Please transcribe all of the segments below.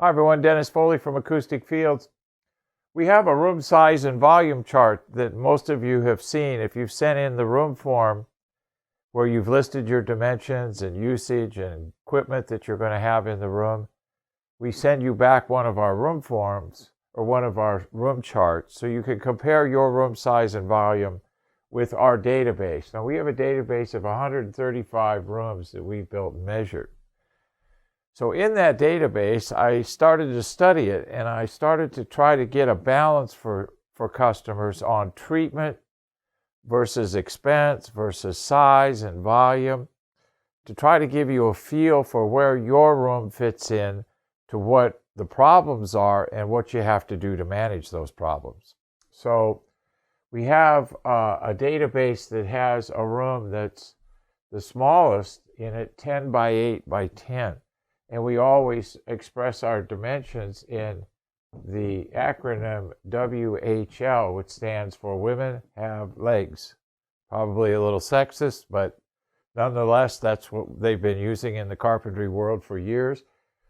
Hi everyone, Dennis Foley from Acoustic Fields. We have a room size and volume chart that most of you have seen. If you've sent in the room form where you've listed your dimensions and usage and equipment that you're going to have in the room, we send you back one of our room forms or one of our room charts so you can compare your room size and volume with our database. Now we have a database of 135 rooms that we've built and measured. So in that database, I started to study it, and I started to try to get a balance for customers on treatment versus expense versus size and volume, to try to give you a feel for where your room fits in to what the problems are and what you have to do to manage those problems. So we have a database that has a room that's the smallest in it, 10 by 8 by 10. And we always express our dimensions in the acronym WHL, which stands for Women Have Legs. Probably a little sexist, but nonetheless, that's what they've been using in the carpentry world for years.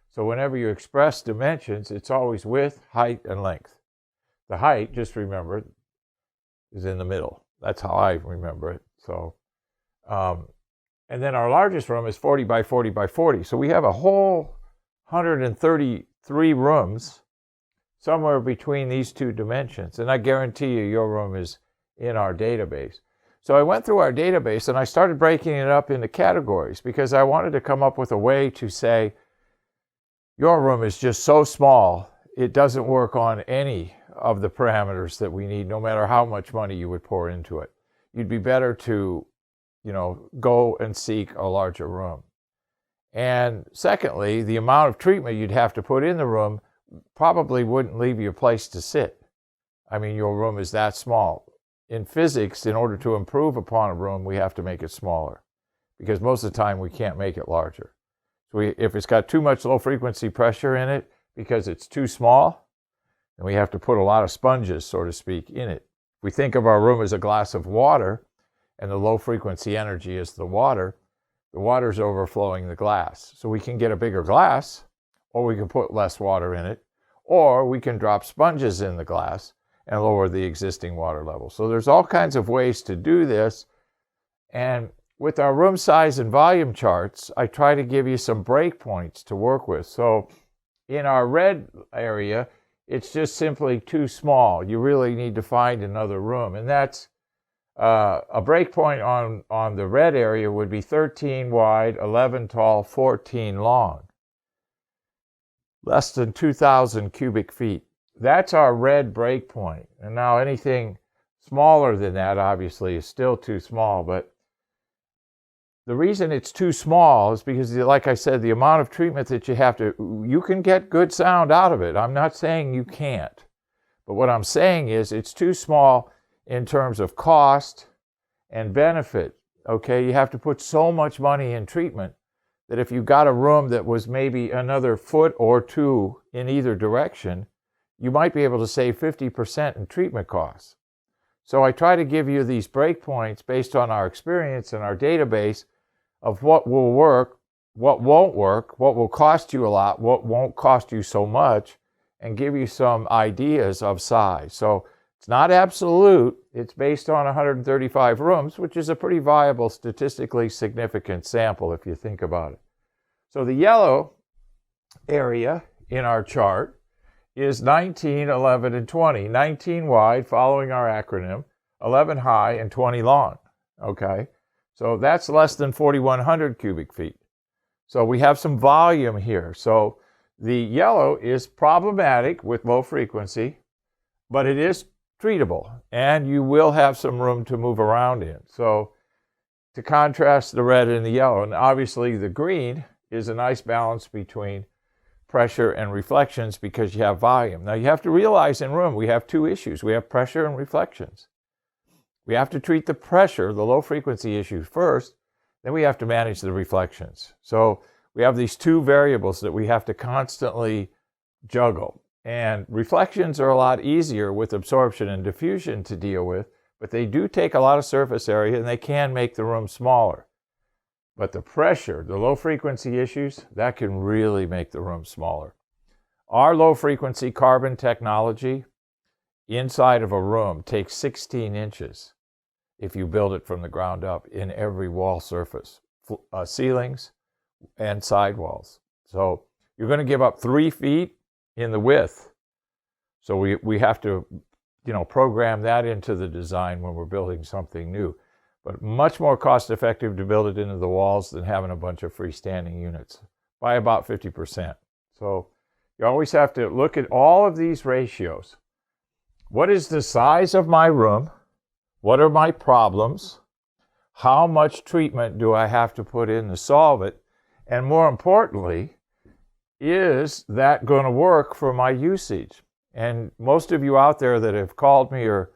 So whenever you express dimensions, it's always width, height, and length. The height, just remember, is in the middle. That's how I remember it. So, and then our largest room is 40 by 40 by 40. So we have a whole 133 rooms somewhere between these two dimensions. And I guarantee you your room is in our database. So I went through our database and I started breaking it up into categories because I wanted to come up with a way to say, your room is just so small, it doesn't work on any of the parameters that we need, no matter how much money you would pour into it. You'd be better to go and seek a larger room. And secondly, the amount of treatment you'd have to put in the room probably wouldn't leave you a place to sit. I mean, your room is that small. In physics, in order to improve upon a room, we have to make it smaller because most of the time we can't make it larger. So if it's got too much low frequency pressure in it because it's too small, then we have to put a lot of sponges, so to speak, in it. If we think of our room as a glass of water, and the low frequency energy is the water is overflowing the glass. So we can get a bigger glass, or we can put less water in it, or we can drop sponges in the glass and lower the existing water level. So there's all kinds of ways to do this. And with our room size and volume charts, I try to give you some breakpoints to work with. So in our red area, it's just simply too small. You really need to find another room. And that's a breakpoint on the red area would be 13 wide, 11 tall, 14 long. Less than 2,000 cubic feet. That's our red breakpoint. And now anything smaller than that, obviously, is still too small. But the reason it's too small is because, like I said, the amount of treatment that you can get good sound out of it. I'm not saying you can't. But what I'm saying is it's too small in terms of cost and benefit. Okay, you have to put so much money in treatment that if you got a room that was maybe another foot or two in either direction, you might be able to save 50% in treatment costs. So I try to give you these breakpoints based on our experience and our database of what will work, what won't work, what will cost you a lot, what won't cost you so much, and give you some ideas of size. So it's not absolute. It's based on 135 rooms, which is a pretty viable, statistically significant sample if you think about it. So the yellow area in our chart is 19, 11, and 20. 19 wide, following our acronym, 11 high, and 20 long. Okay? So that's less than 4,100 cubic feet. So we have some volume here. So the yellow is problematic with low frequency, but it is treatable, and you will have some room to move around in. So to contrast the red and the yellow, and obviously the green is a nice balance between pressure and reflections because you have volume. Now you have to realize in room we have two issues. We have pressure and reflections. We have to treat the pressure, the low frequency issue first, then we have to manage the reflections. So we have these two variables that we have to constantly juggle. And reflections are a lot easier with absorption and diffusion to deal with, but they do take a lot of surface area and they can make the room smaller. But the pressure, the low frequency issues, that can really make the room smaller. Our low-frequency carbon technology inside of a room takes 16 inches if you build it from the ground up in every wall surface, ceilings and sidewalls. So you're going to give up 3 feet in the width. So we have to, program that into the design when we're building something new. But much more cost effective to build it into the walls than having a bunch of freestanding units by about 50%. So you always have to look at all of these ratios. What is the size of my room? What are my problems? How much treatment do I have to put in to solve it? And more importantly, is that going to work for my usage? And most of you out there that have called me or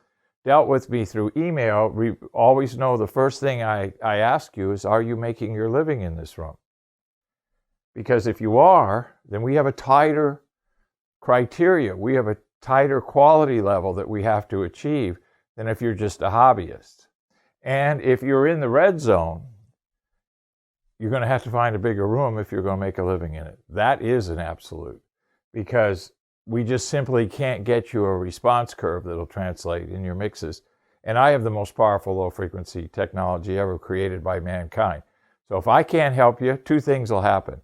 dealt with me through email, we always know the first thing I ask you is, are you making your living in this room? Because if you are, then we have a tighter criteria. We have a tighter quality level that we have to achieve than if you're just a hobbyist. And if you're in the red zone, you're going to have to find a bigger room if you're going to make a living in it. That is an absolute, because we just simply can't get you a response curve that'll translate in your mixes. And I have the most powerful low-frequency technology ever created by mankind. So if I can't help you, 2 things will happen.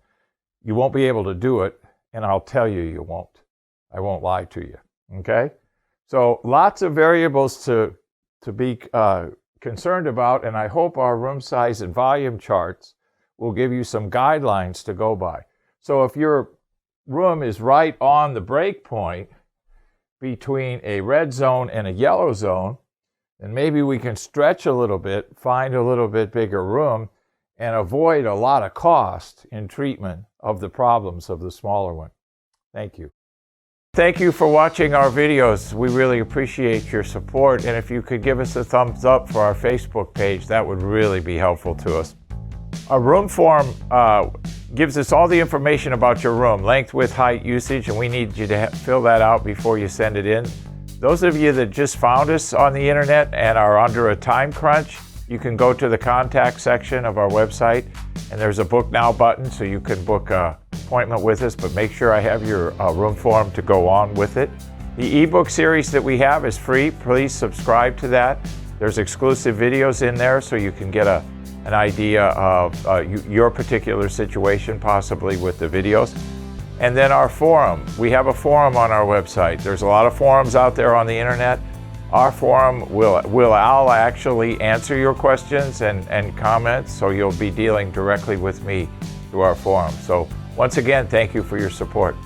You won't be able to do it, and I'll tell you you won't. I won't lie to you, okay? So lots of variables to be concerned about, and I hope our room size and volume charts will give you some guidelines to go by. So if your room is right on the break point between a red zone and a yellow zone, then maybe we can stretch a little bit, find a little bit bigger room, and avoid a lot of cost in treatment of the problems of the smaller one. Thank you. Thank you for watching our videos. We really appreciate your support, and if you could give us a thumbs up for our Facebook page, that would really be helpful to us. Our room form gives us all the information about your room, length, width, height, usage, and we need you to fill that out before you send it in. Those of you that just found us on the internet and are under a time crunch, you can go to the contact section of our website, and there's a book now button, so you can book an appointment with us, but make sure I have your room form to go on with it. The ebook series that we have is free. Please subscribe to that. There's exclusive videos in there, so you can get an idea of your particular situation, possibly with the videos. And then our forum. We have a forum on our website. There's a lot of forums out there on the internet. Our forum I'll actually answer your questions and comments, so you'll be dealing directly with me through our forum. So once again, thank you for your support.